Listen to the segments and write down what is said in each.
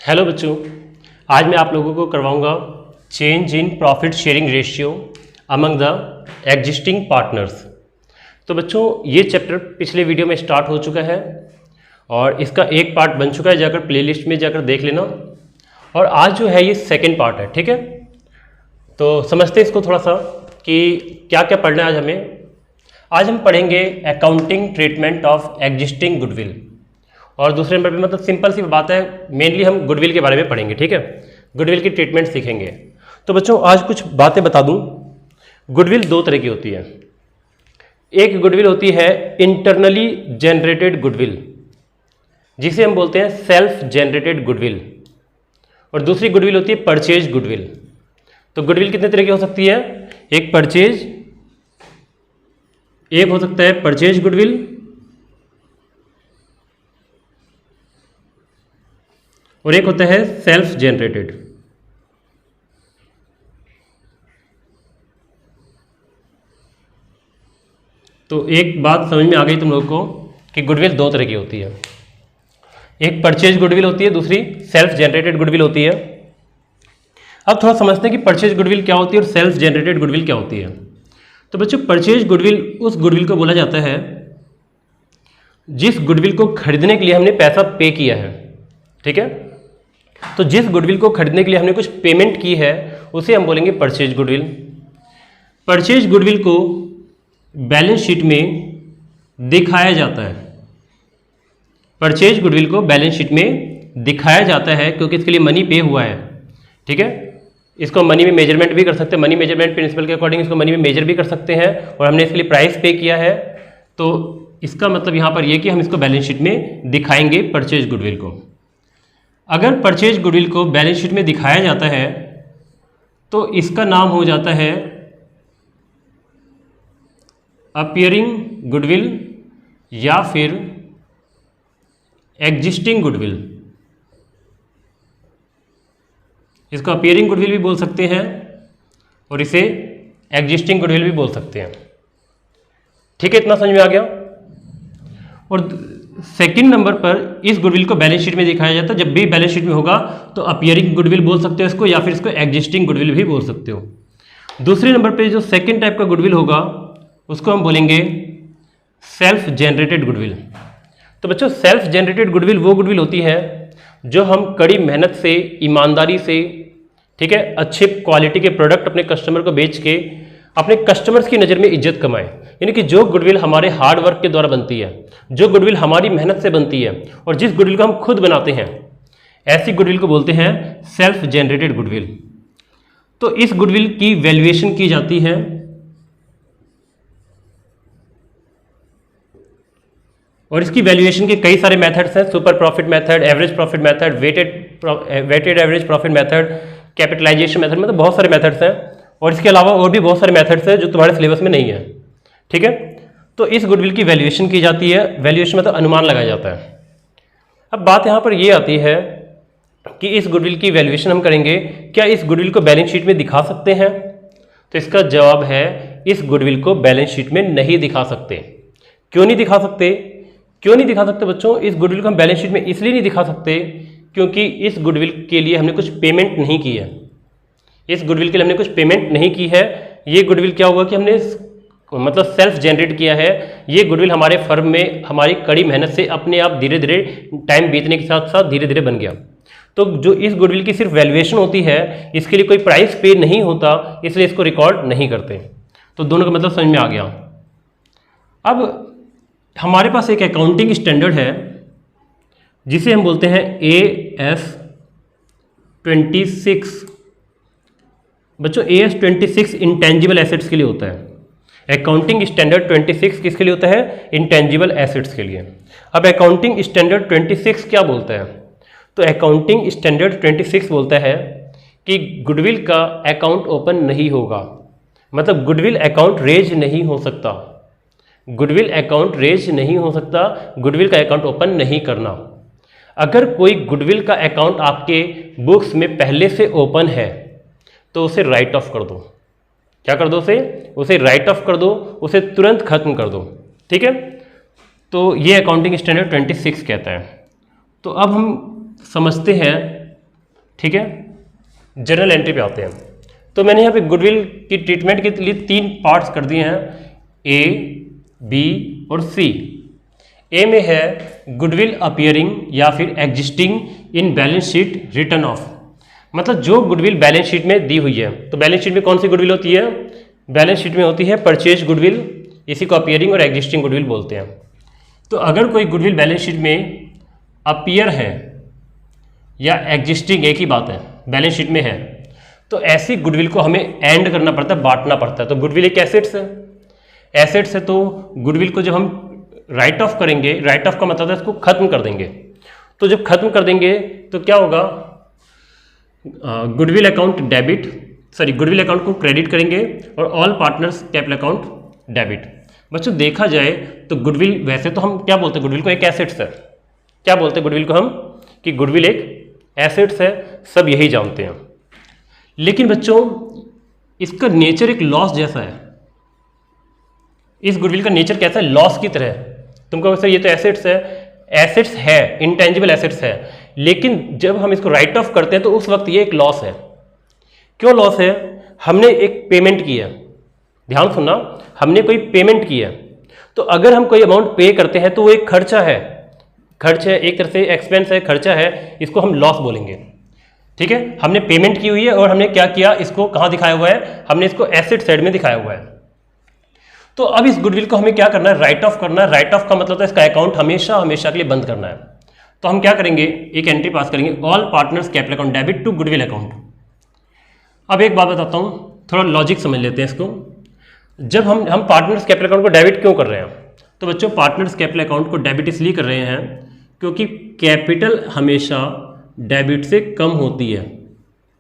Hello बच्चों, आज मैं आप लोगों को करवाऊंगा change in profit sharing ratio among the existing partners. तो बच्चों, ये चैप्टर पिछले वीडियो में स्टार्ट हो चुका है और इसका एक पार्ट बन चुका है, जाकर प्लेलिस्ट में जाकर देख लेना। और आज जो है ये सेकंड पार्ट है, ठीक है। तो समझते हैं इसको थोड़ा सा कि क्या क्या पढ़ना है आज हमें। आज हम पढ़ेंगे accounting treatment of existing goodwill, और दूसरे नंबर पे मतलब सिंपल सी बात है, मेनली हम गुडविल के बारे में पढ़ेंगे, ठीक है। गुडविल की ट्रीटमेंट सीखेंगे। तो बच्चों, आज कुछ बातें बता दूं। गुडविल दो तरह की होती है। एक गुडविल होती है इंटरनली जनरेटेड गुडविल, जिसे हम बोलते हैं सेल्फ जनरेटेड गुडविल, और दूसरी गुडविल होती है परचेज गुडविल। तो गुडविल कितने तरह की हो सकती है? एक हो सकता है परचेज गुडविल, और एक होता है सेल्फ जनरेटेड। तो एक बात समझ में आ गई तुम लोगों को कि गुडविल दो तरह की होती है। एक परचेज गुडविल होती है, दूसरी सेल्फ जनरेटेड गुडविल होती है। अब थोड़ा समझते हैं कि परचेज गुडविल क्या होती है और सेल्फ जनरेटेड गुडविल क्या होती है। तो बच्चों, परचेज गुडविल उस गुडविल को बोला जाता है जिस गुडविल को खरीदने के लिए हमने पैसा पे किया है, ठीक है। तो जिस गुडविल को खरीदने के लिए हमने कुछ पेमेंट की है उसे हम बोलेंगे परचेज गुडविल। परचेज गुडविल को बैलेंस शीट में दिखाया जाता है। परचेज गुडविल को बैलेंस शीट में दिखाया जाता है क्योंकि इसके लिए मनी पे हुआ है, ठीक है। इसको मनी में मेजरमेंट भी कर सकते हैं, मनी मेजरमेंट प्रिंसिपल के अकॉर्डिंग इसको मनी में मेजर भी कर सकते हैं, और हमने इसके लिए प्राइस पे किया है। तो इसका मतलब यहाँ पर यह कि हम इसको बैलेंस शीट में दिखाएंगे परचेज गुडविल को। अगर परचेज गुडविल को बैलेंस शीट में दिखाया जाता है तो इसका नाम हो जाता है अपीयरिंग गुडविल या फिर एग्जिस्टिंग गुडविल। इसको अपीयरिंग गुडविल भी बोल सकते हैं और इसे एग्जिस्टिंग गुडविल भी बोल सकते हैं, ठीक है। इतना समझ में आ गया। और सेकंड नंबर पर इस गुडविल को बैलेंस शीट में दिखाया जाता है। जब भी बैलेंस शीट में होगा तो अपीयरिंग गुडविल बोल सकते हो इसको, या फिर इसको एग्जिस्टिंग गुडविल भी बोल सकते हो। दूसरे नंबर पे जो सेकंड टाइप का गुडविल होगा उसको हम बोलेंगे सेल्फ जनरेटेड गुडविल। तो बच्चों, सेल्फ जनरेटेड गुडविल वो गुडविल होती है जो हम कड़ी मेहनत से, ईमानदारी से, ठीक है, अच्छे क्वालिटी के प्रोडक्ट अपने कस्टमर को बेच के अपने कस्टमर्स की नज़र में इज्जत कमाएं। यानी कि जो गुडविल हमारे हार्ड वर्क के द्वारा बनती है, जो गुडविल हमारी मेहनत से बनती है, और जिस गुडविल को हम खुद बनाते हैं, ऐसी गुडविल को बोलते हैं सेल्फ जनरेटेड गुडविल। तो इस गुडविल की वैल्यूएशन की जाती है और इसकी वैल्यूएशन के कई सारे मेथड्स हैं। Super profit method, average profit method, weighted average profit method, capitalisation method, मतलब बहुत सारे मेथड्स हैं। और इसके अलावा और भी बहुत सारे मेथड्स हैं जो तुम्हारे सिलेबस में नहीं है, ठीक है। तो इस गुडविल की वैल्यूएशन की जाती है। वैल्यूएशन मतलब अनुमान लगाया जाता है। अब बात यहाँ पर ये आती है कि इस गुडविल की वैल्यूएशन हम करेंगे, क्या इस गुडविल को बैलेंस शीट में दिखा सकते हैं? तो इसका जवाब है इस गुडविल को बैलेंस शीट में नहीं दिखा सकते। क्यों नहीं दिखा सकते? क्यों नहीं दिखा सकते बच्चों? इस गुडविल को हम बैलेंस शीट में इसलिए नहीं दिखा सकते क्योंकि इस गुडविल के लिए हमने कुछ पेमेंट नहीं की है। इस गुडविल के लिए हमने कुछ पेमेंट नहीं की है। ये गुडविल क्या हुआ कि हमने मतलब सेल्फ जनरेट किया है। ये गुडविल हमारे फर्म में हमारी कड़ी मेहनत से अपने आप धीरे धीरे टाइम बीतने के साथ साथ धीरे धीरे बन गया। तो जो इस गुडविल की सिर्फ वैल्यूएशन होती है, इसके लिए कोई प्राइस पे नहीं होता, इसलिए इसको रिकॉर्ड नहीं करते। तो दोनों का मतलब समझ में आ गया। अब हमारे पास एक अकाउंटिंग स्टैंडर्ड है जिसे हम बोलते हैं AS 26। बच्चों, AS 26 इंटेंजिबल एसेट्स के लिए होता है। अकाउंटिंग स्टैंडर्ड 26 किसके लिए होता है? इंटेंजिबल एसेट्स के लिए। अब अकाउंटिंग स्टैंडर्ड 26 क्या बोलता है? तो अकाउंटिंग स्टैंडर्ड 26 बोलता है कि गुडविल का अकाउंट ओपन नहीं होगा, मतलब गुडविल अकाउंट रेज नहीं हो सकता। गुडविल अकाउंट रेज नहीं हो सकता, गुडविल का अकाउंट ओपन नहीं करना। अगर कोई गुडविल का अकाउंट आपके बुक्स में पहले से ओपन है तो उसे राइट ऑफ कर दो। क्या कर दो? उसे राइट ऑफ कर दो, उसे तुरंत खत्म कर दो, ठीक है। तो ये अकाउंटिंग स्टैंडर्ड 26 कहता है। तो अब हम समझते हैं ठीक है, जर्नल एंट्री पे आते हैं। तो मैंने यहाँ पे गुडविल की ट्रीटमेंट के लिए 3 पार्ट्स कर दिए हैं, ए, बी और सी। ए में है गुडविल अपीयरिंग या फिर existing in balance sheet return off, मतलब जो गुडविल बैलेंस शीट में दी हुई है। तो बैलेंस शीट में कौन सी गुडविल होती है? बैलेंस शीट में होती है परचेज गुडविल, इसी को अपीयरिंग और एग्जिस्टिंग गुडविल बोलते हैं। तो अगर कोई गुडविल बैलेंस शीट में अपीयर है या एग्जिस्टिंग, एक ही बात है, बैलेंस शीट में है, तो ऐसी गुडविल को हमें एंड करना पड़ता है, बांटना पड़ता है। तो गुडविल एक एसेट्स है, एसेट्स है, तो गुडविल को जब हम राइट ऑफ करेंगे, राइट ऑफ का मतलब है इसको खत्म कर देंगे। तो जब खत्म कर देंगे तो क्या होगा, goodwill account debit, sorry goodwill account को क्रेडिट करेंगे और all partners capital account debit. बच्चों देखा जाए तो गुडविल, वैसे तो हम क्या बोलते हैं, गुडविल को एक एसेट्स है। क्या बोलते हैं गुडविल को हम, कि गुडविल एक एसेट्स है, सब यही जानते हैं। लेकिन बच्चों इसका नेचर एक लॉस जैसा है। इस गुडविल का नेचर कैसा है? लॉस की तरह है। तुमको सर ये तो एसेट्स है, एसेट्स है, इंटेंजिबल एसेट्स है, लेकिन जब हम इसको राइट ऑफ करते हैं तो उस वक्त ये एक लॉस है। क्यों लॉस है? हमने एक पेमेंट की है, ध्यान सुनना, हमने कोई पेमेंट की है। तो अगर हम कोई अमाउंट पे करते हैं तो वो एक खर्चा है, खर्च है, एक तरह से एक्सपेंस है, खर्चा है, इसको हम लॉस बोलेंगे। ठीक है, हमने पेमेंट की हुई है और हमने क्या किया, इसको कहाँ दिखाया हुआ है, हमने इसको एसेट साइड में दिखाया हुआ है। तो अब इस गुडविल को हमें क्या करना है, राइट ऑफ करना है। राइट ऑफ का मतलब है इसका अकाउंट हमेशा हमेशा के लिए बंद करना है। तो हम क्या करेंगे, एक एंट्री पास करेंगे, all partners capital account debit to goodwill account. अब एक बात बताता हूँ, थोड़ा लॉजिक समझ लेते हैं इसको। जब हम पार्टनर्स कैपिटल अकाउंट को डेबिट क्यों कर रहे हैं? तो बच्चों पार्टनर्स कैपिटल अकाउंट को डेबिट इसलिए कर रहे हैं क्योंकि कैपिटल हमेशा डेबिट से कम होती है।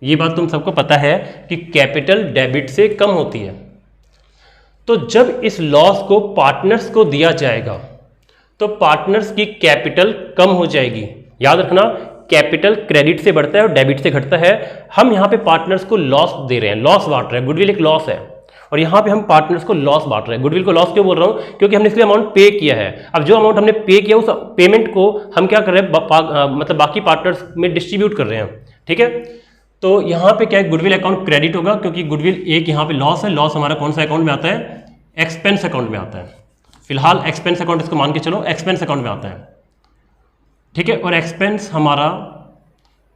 ये बात तुम सबको पता है कि कैपिटल डेबिट से कम होती है। तो जब इस लॉस को पार्टनर्स को दिया जाएगा तो पार्टनर्स की कैपिटल कम हो जाएगी। याद रखना, कैपिटल क्रेडिट से बढ़ता है और डेबिट से घटता है। हम यहाँ पे पार्टनर्स को लॉस दे रहे हैं, लॉस बांट रहे हैं। गुडविल एक लॉस है और यहाँ पे हम पार्टनर्स को लॉस बांट रहे हैं। गुडविल को लॉस क्यों बोल रहा हूँ? क्योंकि हमने इसके लिए अमाउंट पे किया है। अब जो अमाउंट हमने पे किया उस पेमेंट को हम क्या कर रहे हैं, मतलब बाकी पार्टनर्स में डिस्ट्रीब्यूट कर रहे हैं। ठीक है, तो यहाँ पे क्या है, गुडविल अकाउंट क्रेडिट होगा क्योंकि गुडविल एक यहाँ पे लॉस है। लॉस हमारा कौन सा अकाउंट में आता है? एक्सपेंस अकाउंट में आता है। फिलहाल एक्सपेंस अकाउंट इसको मान के चलो, एक्सपेंस अकाउंट में आता है। ठीक है, और एक्सपेंस हमारा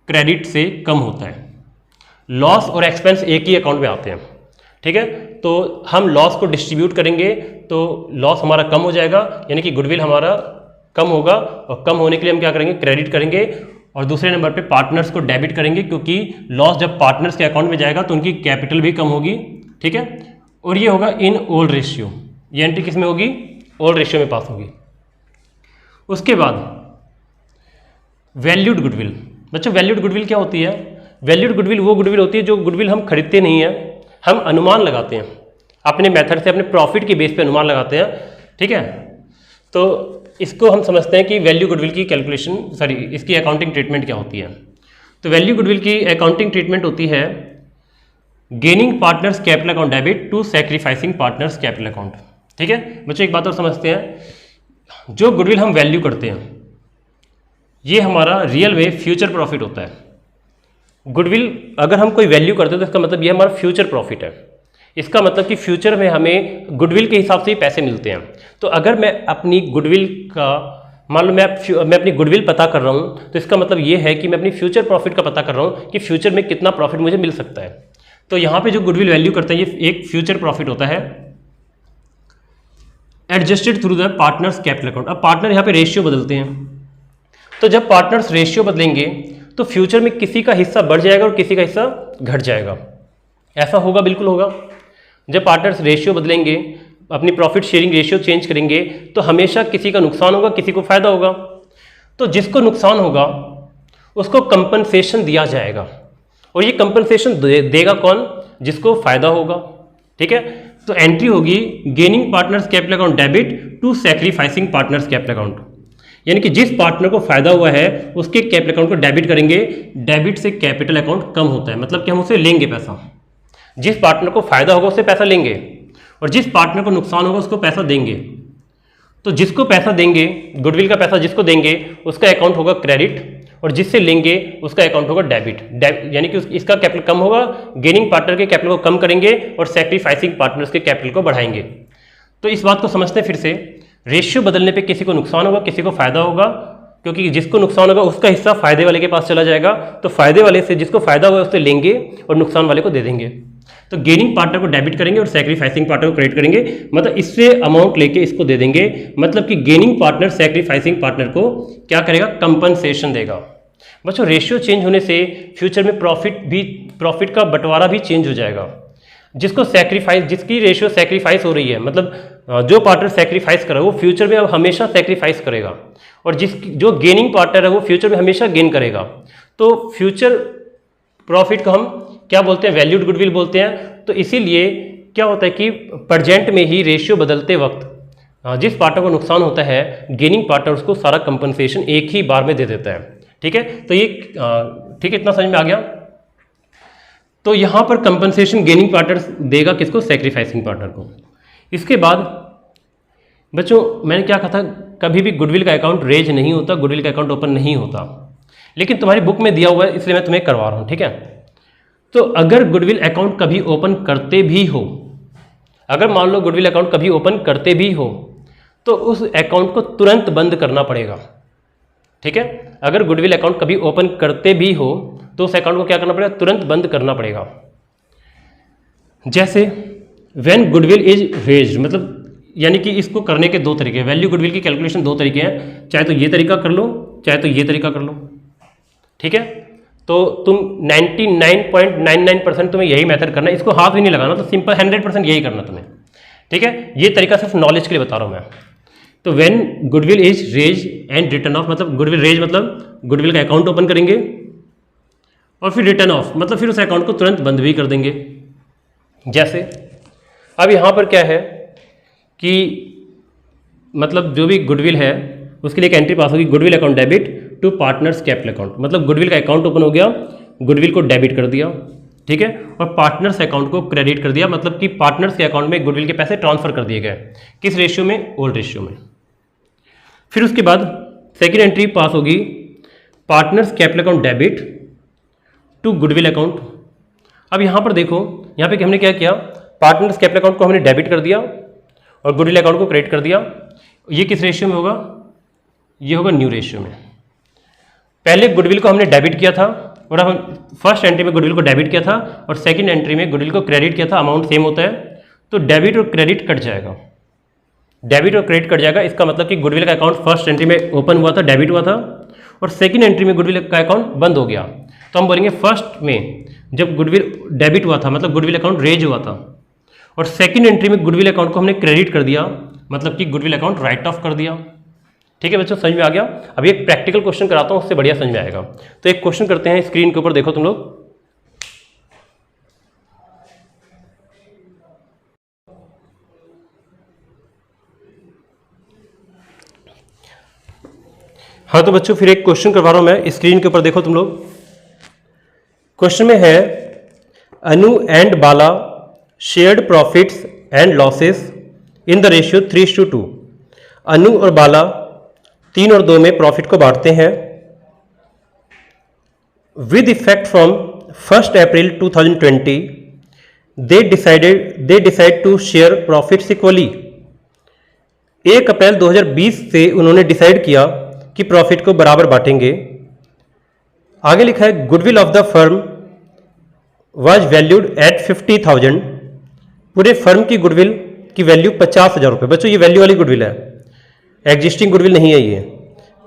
क्रेडिट से कम होता है। लॉस और एक्सपेंस एक ही अकाउंट में आते हैं। ठीक है, तो हम लॉस को डिस्ट्रीब्यूट करेंगे तो लॉस हमारा कम हो जाएगा, यानी कि गुडविल हमारा कम होगा। और कम होने के लिए हम क्या करेंगे, क्रेडिट करेंगे। और दूसरे नंबर पे पार्टनर्स को डेबिट करेंगे क्योंकि लॉस जब पार्टनर्स के अकाउंट में जाएगा तो उनकी कैपिटल भी कम होगी। ठीक है, और ये होगा इन ओल्ड रेशियो। ये एंट्री किस में होगी? ओल्ड रेशियो में पास होगी। उसके बाद वैल्यूड गुडविल। बच्चों वैल्यूड गुडविल क्या होती है? वैल्यूड गुडविल वो गुडविल होती है जो गुडविल हम खरीदते नहीं है, हम अनुमान लगाते हैं अपने मेथड से, अपने प्रॉफिट के बेस पे अनुमान लगाते हैं। ठीक है, तो इसको हम समझते हैं कि वैल्यू गुडविल की कैलकुलेशन, सॉरी इसकी अकाउंटिंग ट्रीटमेंट क्या होती है। तो वैल्यू गुडविल की अकाउंटिंग ट्रीटमेंट होती है gaining partners capital account debit to sacrificing partners capital account. ठीक है बच्चों, एक बात और समझते हैं, जो गुडविल हम वैल्यू करते हैं ये हमारा रियल में फ्यूचर प्रॉफिट होता है। गुडविल अगर हम कोई वैल्यू करते हैं तो इसका मतलब ये हमारा फ्यूचर प्रॉफिट है। इसका मतलब कि फ्यूचर में हमें गुडविल के हिसाब से ही पैसे मिलते हैं। तो अगर मैं अपनी गुडविल का, मान लो मैं अपनी गुडविल पता कर रहा हूँ, तो इसका मतलब ये है कि मैं अपनी फ्यूचर प्रॉफिट का पता कर रहा हूँ कि फ्यूचर में कितना प्रॉफिट मुझे मिल सकता है। तो यहाँ पे जो गुडविल वैल्यू करते हैं ये एक फ्यूचर प्रॉफिट होता है, adjusted through the partners capital account. अब पार्टनर यहाँ पे रेशियो बदलते हैं, तो जब पार्टनर्स रेशियो बदलेंगे तो फ्यूचर में किसी का हिस्सा बढ़ जाएगा और किसी का हिस्सा घट जाएगा। ऐसा होगा, बिल्कुल होगा। जब पार्टनर्स रेशियो बदलेंगे, अपनी प्रॉफिट शेयरिंग रेशियो चेंज करेंगे, तो हमेशा किसी का नुकसान होगा, किसी को फायदा होगा। तो जिसको नुकसान होगा उसको कंपनसेशन दिया जाएगा, और ये कंपनसेशन देगा कौन? जिसको फायदा होगा। ठीक है, तो एंट्री होगी gaining partners capital account debit to sacrificing partners capital account, यानी कि जिस पार्टनर को फायदा हुआ है उसके कैपिटल अकाउंट को डेबिट करेंगे। डेबिट से कैपिटल अकाउंट कम होता है, मतलब कि हम उसे लेंगे पैसा। जिस पार्टनर को फायदा होगा उससे पैसा लेंगे और जिस पार्टनर को नुकसान होगा उसको पैसा देंगे। तो जिसको पैसा देंगे, गुडविल का पैसा जिसको देंगे उसका अकाउंट होगा क्रेडिट, और जिससे लेंगे उसका अकाउंट होगा डेबिट, यानी कि इसका कैपिटल कम होगा, गेनिंग पार्टनर के कैपिटल को कम करेंगे और सैक्रिफाइसिंग पार्टनर्स के कैपिटल को बढ़ाएंगे। तो इस बात को समझते हैं फिर से, रेशियो बदलने पे किसी को नुकसान होगा, किसी को फायदा होगा, क्योंकि जिसको नुकसान होगा उसका हिस्सा फायदे वाले के पास चला जाएगा, तो फायदे वाले से जिसको फायदा होगा उससे लेंगे और नुकसान वाले को दे देंगे। तो गेनिंग पार्टनर को डेबिट करेंगे और सैक्रिफाइसिंग पार्टनर को क्रेडिट करेंगे, मतलब इससे अमाउंट लेके इसको दे देंगे, मतलब कि गेनिंग पार्टनर सैक्रिफाइसिंग पार्टनर को क्या करेगा, कंपनसेशन देगा। बच्चों रेशियो चेंज होने से फ्यूचर में प्रॉफिट का बंटवारा भी चेंज हो जाएगा। जिसकी रेशियो सैक्रिफाइस हो रही है, मतलब जो पार्टनर सैक्रिफाइस कर रहा है वो फ्यूचर में अब हमेशा सैक्रिफाइस करेगा, और जो गेनिंग पार्टनर है वो फ्यूचर में हमेशा गेन करेगा। तो फ्यूचर प्रॉफिट को हम क्या बोलते हैं, वैल्यूड गुडविल बोलते हैं। तो इसीलिए क्या होता है कि प्रेजेंट में ही रेशियो बदलते वक्त जिस पार्टनर को नुकसान होता है, गेनिंग पार्टनर उसको सारा कंपनसेशन एक ही बार में दे देता है। ठीक है, तो ये ठीक है, इतना समझ में आ गया। तो यहाँ पर कंपनसेशन गेनिंग पार्टनर देगा किसको, सैक्रिफाइसिंग पार्टनर को। इसके बाद बच्चों मैंने क्या कहा था, कभी भी गुडविल का अकाउंट रेज नहीं होता, गुडविल का अकाउंट ओपन नहीं होता, लेकिन तुम्हारी बुक में दिया हुआ है इसलिए मैं तुम्हें करवा रहा हूँ। ठीक है, तो अगर गुडविल अकाउंट कभी ओपन करते भी हो, अगर मान लो गुडविल अकाउंट कभी ओपन करते भी हो, तो उस अकाउंट को तुरंत बंद करना पड़ेगा। ठीक है, अगर गुडविल अकाउंट कभी ओपन करते भी हो तो उस अकाउंट को क्या करना पड़ेगा, तुरंत बंद करना पड़ेगा। जैसे व्हेन गुडविल इज रेज्ड, मतलब यानी कि इसको करने के दो तरीके हैं, वैल्यू गुडविल की कैलकुलेशन दो तरीके हैं, चाहे तो ये तरीका कर लो, चाहे तो ये तरीका कर लो। ठीक है, तो तुम 99.99% तुम्हें यही मेथड करना है, इसको हाथ भी नहीं लगाना, तो सिंपल 100% यही करना तुम्हें। ठीक है, ये तरीका सिर्फ नॉलेज के लिए बता रहा हूँ मैं। तो when goodwill is raised and written off, मतलब गुडविल रेज मतलब गुडविल का अकाउंट ओपन करेंगे और फिर रिटर्न ऑफ मतलब फिर उस अकाउंट को तुरंत बंद भी कर देंगे। जैसे अब यहाँ पर क्या है कि मतलब जो भी गुडविल है उसके लिए एक एंट्री पास होगी, goodwill account debit to partners capital account, मतलब गुडविल का अकाउंट ओपन हो गया, गुडविल को डेबिट कर दिया। ठीक है, और पार्टनर्स अकाउंट को क्रेडिट कर दिया, मतलब कि पार्टनर्स के अकाउंट में गुडविल के पैसे ट्रांसफर कर दिए गए, किस रेशियो में, ओल्ड रेशियो में। फिर उसके बाद सेकेंड एंट्री पास होगी, partners capital account debit to goodwill account. अब यहाँ पर देखो, यहाँ पे हमने क्या किया, पार्टनर्स कैपिटल अकाउंट को हमने डेबिट कर दिया और गुडविल अकाउंट को क्रेडिट कर दिया। ये किस रेशियो में होगा, ये होगा न्यू रेशियो में। पहले गुडविल को हमने डेबिट किया था और अब हम फर्स्ट एंट्री में गुडविल को डेबिट किया था और सेकंड एंट्री में गुडविल को क्रेडिट किया था, अमाउंट सेम होता है, तो डेबिट और क्रेडिट कट जाएगा, डेबिट और क्रेडिट कट जाएगा। इसका मतलब कि गुडविल का अकाउंट फर्स्ट एंट्री में ओपन हुआ था, डेबिट हुआ था, और सेकंड एंट्री में गुडविल का अकाउंट बंद हो गया। तो हम बोलेंगे फर्स्ट में जब गुडविल डेबिट हुआ था मतलब गुडविल अकाउंट रेज हुआ था, और सेकंड एंट्री में गुडविल अकाउंट को हमने क्रेडिट कर दिया, मतलब कि गुडविल अकाउंट राइट ऑफ कर दिया। ठीक है बच्चों, समझ में आ गया। अभी एक प्रैक्टिकल क्वेश्चन कराता हूँ, उससे बढ़िया समझ में आएगा। तो एक क्वेश्चन करते हैं, स्क्रीन के ऊपर देखो तुम लोग। हाँ तो बच्चों फिर एक क्वेश्चन करवा रहा हूं मैं, स्क्रीन के ऊपर देखो तुम लोग। क्वेश्चन में है, Anu and Bala shared profits and losses in the ratio 3:2। Anu और बाला 3 और 2 में प्रॉफिट को बांटते हैं। With effect from 1 April 2020 they decide to share profits equally. 1 April 2020 से उन्होंने डिसाइड किया कि प्रॉफिट को बराबर बांटेंगे। आगे लिखा है, goodwill of the firm was valued at 50,000। पूरे फर्म की गुडविल की वैल्यू 50,000 रुपये। बच्चों ये वैल्यू वाली गुडविल है, एग्जिस्टिंग गुडविल नहीं है ये।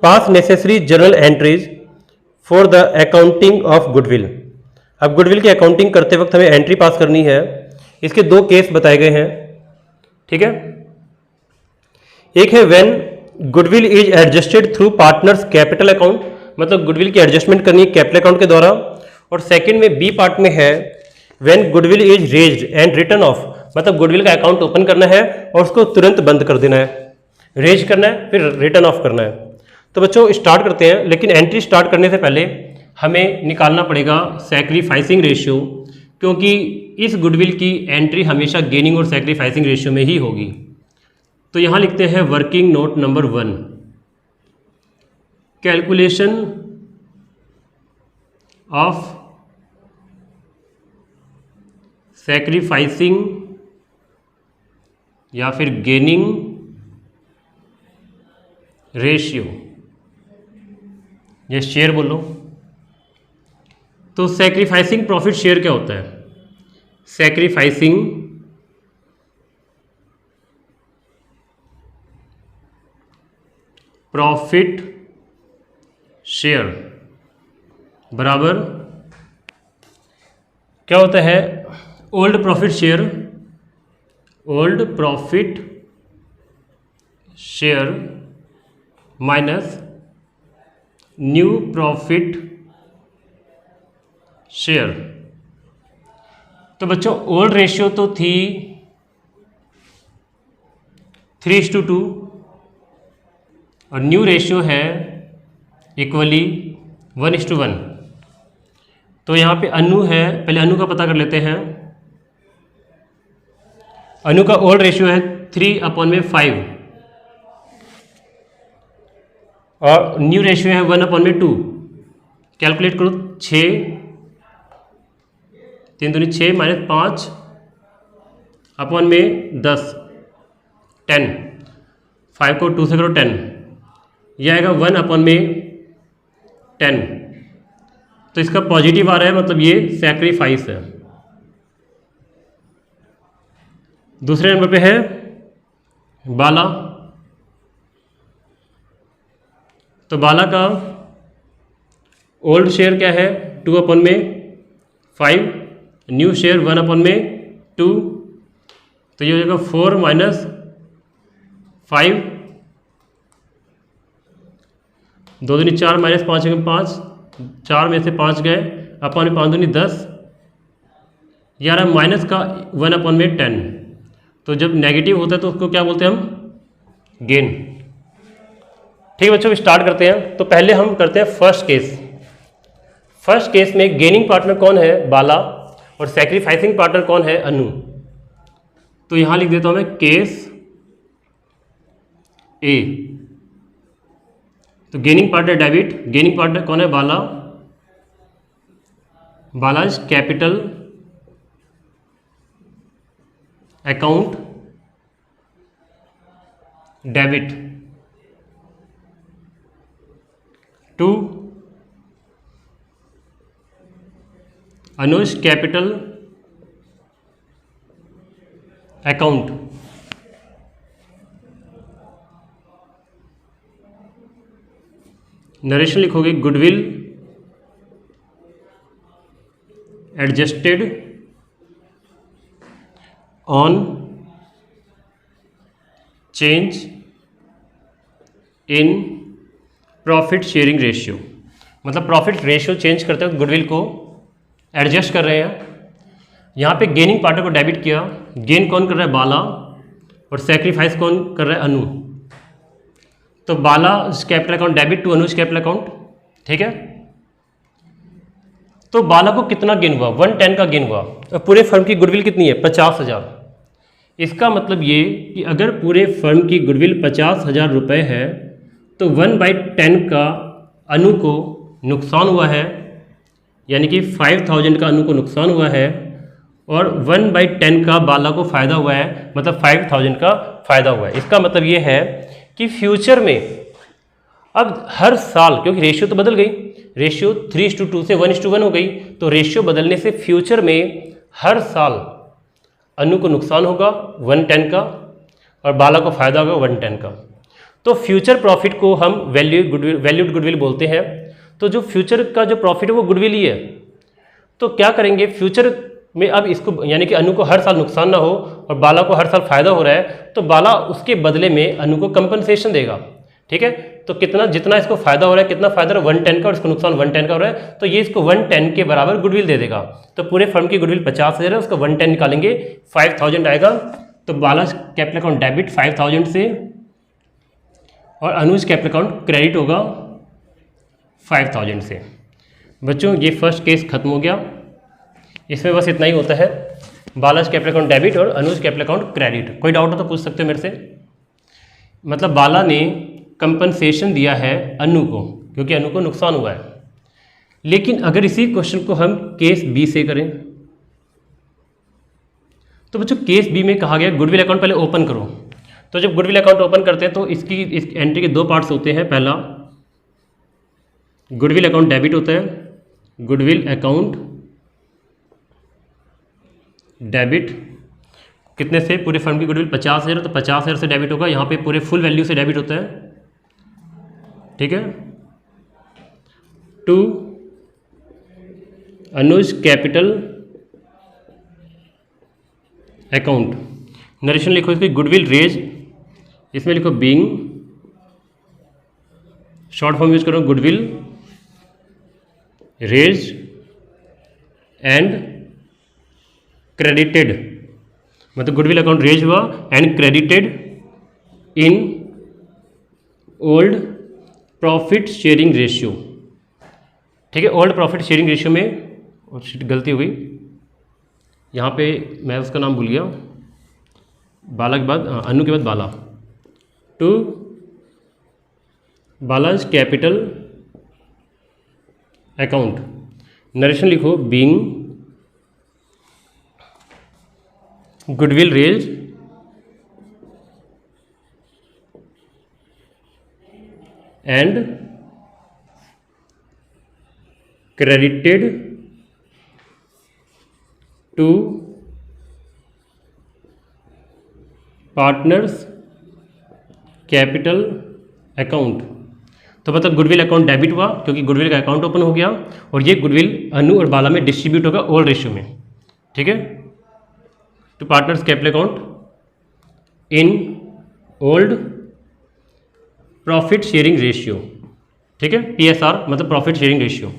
पास necessary journal entries for the accounting of goodwill. अब गुडविल की अकाउंटिंग करते वक्त हमें एंट्री पास करनी है। इसके 2 केस बताए गए हैं। ठीक है, एक है when goodwill is adjusted through partners capital account, मतलब गुडविल की एडजस्टमेंट करनी है कैपिटल अकाउंट के द्वारा। और सेकंड में बी पार्ट में है, when goodwill is raised and written off, मतलब गुडविल का अकाउंट ओपन करना है और उसको तुरंत बंद कर देना है, रेज करना है फिर रिटर्न ऑफ करना है। तो बच्चों स्टार्ट करते हैं, लेकिन एंट्री स्टार्ट करने से पहले हमें निकालना पड़ेगा सैक्रिफाइसिंग रेशियो, क्योंकि इस गुडविल की एंट्री हमेशा गेनिंग और सैक्रिफाइसिंग रेशियो में ही होगी। तो यहाँ लिखते हैं working note number 1, calculation of sacrificing या फिर गेनिंग रेशियो, ये शेयर बोलो। तो सैक्रिफाइसिंग प्रॉफिट शेयर क्या होता है? सैक्रिफाइसिंग प्रॉफिट शेयर बराबर क्या होता है? Old profit share, old profit share minus new profit share. तो बच्चों ओल्ड रेशियो तो थी 3:2 और न्यू रेशियो है इक्वली 1:1। तो यहाँ पे अनु है, पहले अनु का पता कर लेते हैं। अनु का ओल्ड रेशियो है 3/5 और न्यू रेशियो है 1/2। कैलकुलेट करो, 6 3 दूनी 6 - 5 अपॉन में 10 10, 5 को 2 से करो 10, यह आएगा 1/10। तो इसका पॉजिटिव आ रहा है, मतलब ये सैक्रिफाइस है। दूसरे नंबर पे है बाला। तो बाला का ओल्ड शेयर क्या है? 2/5, न्यू शेयर 1/2। तो ये हो जाएगा 4 - 5, 2 दूनी 4 - 5 5, 4 में से 5 गए, अपॉन में 5 दूनी 10, 11 माइनस का 1/10। तो जब नेगेटिव होता है तो उसको क्या बोलते हैं हम? गेन। ठीक है बच्चों, स्टार्ट करते हैं। तो पहले हम करते हैं फर्स्ट केस। फर्स्ट केस में गेनिंग पार्टनर कौन है? बाला, और सैक्रिफाइसिंग पार्टनर कौन है? अनु। तो यहां लिख देता हूं मैं केस ए। तो gaining partner debit, gaining partner कौन है? Bala. Bala's capital account debit to Anuj capital account. Narration लिखोगे goodwill adjusted on change in profit sharing ratio. मतलब प्रॉफिट रेशियो चेंज करते वक्त गुडविल को एडजस्ट कर रहे हैं। यहाँ पे गेनिंग पार्टनर को डेबिट किया, गेन कौन कर रहा है? बाला, और सैक्रिफाइस कौन कर रहा है? अनु। तो Bala capital account debit to Anuj capital account. ठीक है, तो बाला को कितना गेन हुआ? 110 का गेन हुआ। और पूरे फर्म की गुडविल कितनी है? 50,000। इसका मतलब ये कि अगर पूरे फर्म की गुडविल 50,000 रुपये है तो 1/10 का अनु को नुकसान हुआ है, यानी कि 5,000 का अनु को नुकसान हुआ है, और 1/10 का बाला को फ़ायदा हुआ है, मतलब 5,000 का फ़ायदा हुआ है। इसका मतलब ये है कि फ्यूचर में अब हर साल, क्योंकि रेशियो तो बदल गई, रेशियो 3:2 से 1:1 हो गई, तो रेशियो बदलने से फ्यूचर में हर साल अनु को नुकसान होगा 110 का और बाला को फ़ायदा होगा 110 का। तो फ्यूचर प्रॉफिट को हम वैल्यूड गुडविल बोलते हैं। तो जो फ्यूचर का जो प्रॉफिट है वो गुडविल ही है। तो क्या करेंगे फ्यूचर में, अब इसको यानी कि अनु को हर साल नुकसान ना हो और बाला को हर साल फ़ायदा हो रहा है, तो बाला उसके बदले में अनु को कंपनसेशन देगा। ठीक है, तो कितना, जितना इसको फ़ायदा हो रहा है, कितना फ़ायदा हो रहा है? 110 का, और इसको नुकसान 110 का हो रहा है, तो ये इसको 110 के बराबर गुडविल दे देगा। तो पूरे फर्म की गुडविल 50,000 है, उसका 110 निकालेंगे, 5,000 आएगा। तो बाला कैपिटल अकाउंट डेबिट 5,000 से, और अनुज कैपिटल अकाउंट क्रेडिट होगा 5,000 से। बच्चों ये फर्स्ट केस खत्म हो गया। इसमें बस इतना ही होता है, बालाज कैपिटल अकाउंट डेबिट और अनुज कैपिटल अकाउंट क्रेडिट। कोई डाउट हो तो पूछ सकते हो मेरे से। मतलब बाला ने कंपनसेशन दिया है अनु को, क्योंकि अनु को नुकसान हुआ है, लेकिन अगर इसी क्वेश्चन को हम केस बी से करें, तो बच्चों केस बी में कहा गया गुडविल अकाउंट पहले ओपन करो। तो जब गुडविल अकाउंट ओपन करते हैं तो इस एंट्री के दो पार्ट्स होते हैं। पहला गुडविल अकाउंट डेबिट होता है, गुडविल अकाउंट डेबिट कितने से, पूरे फर्म की गुडविल 50,000, तो 50,000 से डेबिट होगा। यहाँ पे पूरे फुल वैल्यू से डेबिट होता है, ठीक है। To Anuj capital account, narration लिखो इसकी गुडविल रेज, इसमें लिखो बीइंग, शॉर्ट फॉर्म यूज करो गुडविल रेज एंड क्रेडिटेड, मतलब गुडविल अकाउंट रेज हुआ and credited in old profit sharing ratio, ठीक है। ओल्ड प्रॉफिट शेयरिंग रेशियो में, गलती हो गई यहाँ पे, मैं उसका नाम भूल गया, बाला के बाद अनु के बाद Bala, to Bala's capital account, narration लिखो being goodwill raised and credited to partners capital account. तो मतलब गुडविल अकाउंट डेबिट हुआ क्योंकि गुडविल का अकाउंट ओपन हो गया, और ये गुडविल अनु और बाला में डिस्ट्रीब्यूट होगा ओल्ड रेशियो में, ठीक है। To partners capital account in old profit sharing ratio, ठीक है। PSR मतलब प्रॉफिट शेयरिंग रेशियो।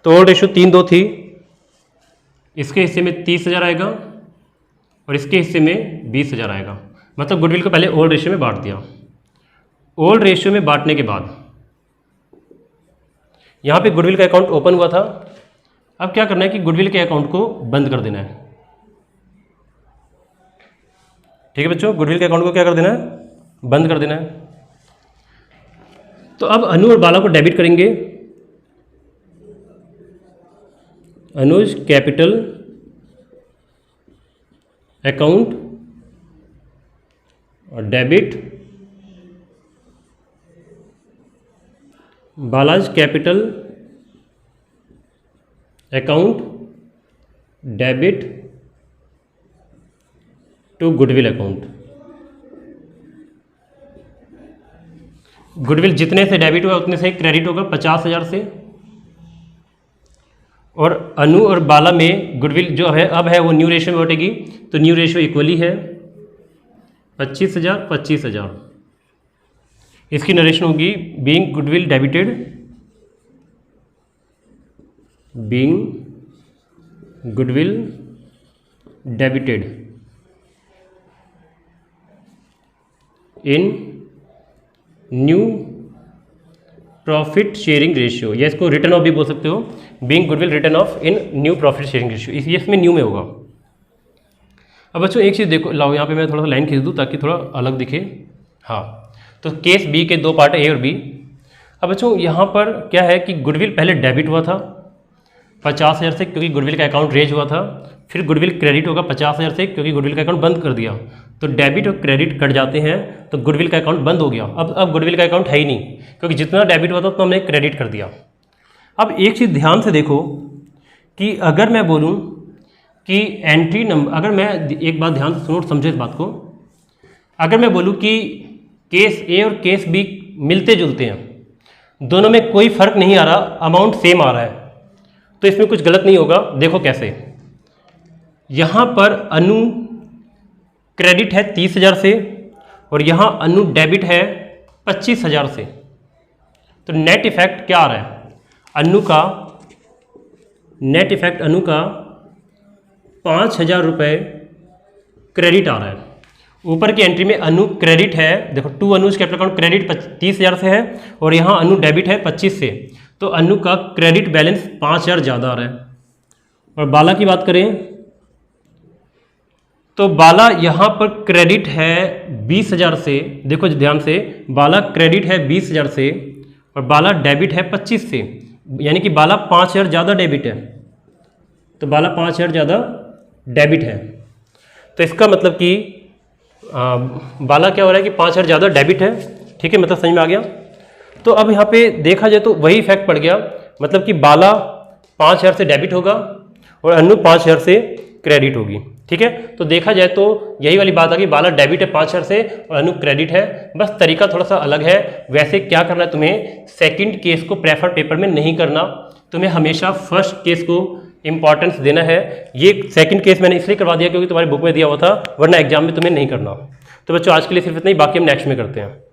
तो ओल्ड रेशियो 3:2 थी, इसके हिस्से में 30,000 आएगा और इसके हिस्से में 20,000 आएगा। मतलब गुडविल को पहले ओल्ड रेशियो में बांट दिया। ओल्ड रेशियो में बांटने के बाद यहाँ पे गुडविल का अकाउंट ओपन हुआ था। अब क्या करना है कि गुडविल के अकाउंट को बंद कर देना है, ठीक है बच्चों। गुडविल के अकाउंट को क्या कर देना है, बंद कर देना है। तो अब अनु और बाला को डेबिट करेंगे, अनुज कैपिटल अकाउंट और debit Bala's capital account debit to goodwill account. Goodwill जितने से डेबिट हुआ उतने से क्रेडिट होगा 50,000 से, और अनु और बाला में गुडविल जो है अब है वो न्यू रेशियो में बटेगी, तो न्यू रेशियो इक्वली है 25,000 25,000। इसकी नरेशन होगी being goodwill debited, being goodwill debited in new profit sharing ratio, या इसको रिटर्न ऑफ भी बोल सकते हो, being goodwill return of in new profit sharing ratio, इसमें न्यू में होगा। अब बच्चों एक चीज़ देखो, लाओ यहाँ पे मैं थोड़ा सा लाइन खींच दूँ ताकि थोड़ा अलग दिखे। हाँ, तो केस बी के दो पार्ट है, ए और बी। अब बच्चों यहाँ पर क्या है कि गुडविल पहले डेबिट हुआ था 50,000 से क्योंकि गुडविल का अकाउंट रेज हुआ था, फिर गुडविल क्रेडिट होगा 50,000 से क्योंकि गुडविल का अकाउंट बंद कर दिया। तो डेबिट और क्रेडिट कट जाते हैं तो गुडविल का अकाउंट बंद हो गया। अब गुडविल का अकाउंट है ही नहीं क्योंकि जितना डेबिट हुआ था तो हमने क्रेडिट कर दिया। अब एक चीज़ ध्यान से देखो कि अगर मैं बोलूँ कि एंट्री नंबर, अगर मैं एक बात ध्यान से सुनो और समझो इस बात को, अगर मैं बोलूँ कि केस ए और केस बी मिलते जुलते हैं, दोनों में कोई फर्क नहीं आ रहा, अमाउंट सेम आ रहा है, तो इसमें कुछ गलत नहीं होगा। देखो कैसे, यहाँ पर अनु क्रेडिट है 30,000 से और यहाँ अनु डेबिट है 25,000 से, तो नेट इफेक्ट क्या आ रहा है, अनु का नेट इफेक्ट अनु का 5,000 रुपये क्रेडिट आ रहा है। ऊपर की एंट्री में अनु क्रेडिट है, देखो to Anuj capital account credit 30,000 से है और यहाँ अनु डेबिट है 25 से, तो अनु का क्रेडिट बैलेंस 5,000 ज़्यादा आ रहा है। और बाला की बात करें तो बाला यहाँ पर क्रेडिट है 20,000 से, देखो ध्यान से, बाला क्रेडिट है 20,000 से और बाला डेबिट है 25 से, यानी कि बाला 5000 ज़्यादा डेबिट है, तो बाला 5000 ज़्यादा डेबिट है। तो इसका मतलब कि बाला क्या हो रहा है कि 5000 ज़्यादा डेबिट है, ठीक है, मतलब समझ में आ गया। तो अब यहाँ पे देखा जाए तो वही इफेक्ट पड़ गया, मतलब कि बाला 5000 से डेबिट होगा और अनु 5000 से क्रेडिट होगी, ठीक है। तो देखा जाए तो यही वाली बात आ गई, बाला डेबिट है 5000 से और अनु क्रेडिट है, बस तरीका थोड़ा सा अलग है। वैसे क्या करना है तुम्हें, सेकंड केस को प्रेफर पेपर में नहीं करना, तुम्हें हमेशा फर्स्ट केस को इंपॉर्टेंस देना है। ये सेकंड केस मैंने इसलिए करवा दिया क्योंकि तुम्हारी बुक में दिया हुआ था, वरना एग्जाम में तुम्हें नहीं करना। तो बच्चों आज के लिए सिर्फ इतना ही, बाकी हम नेक्स्ट में करते हैं।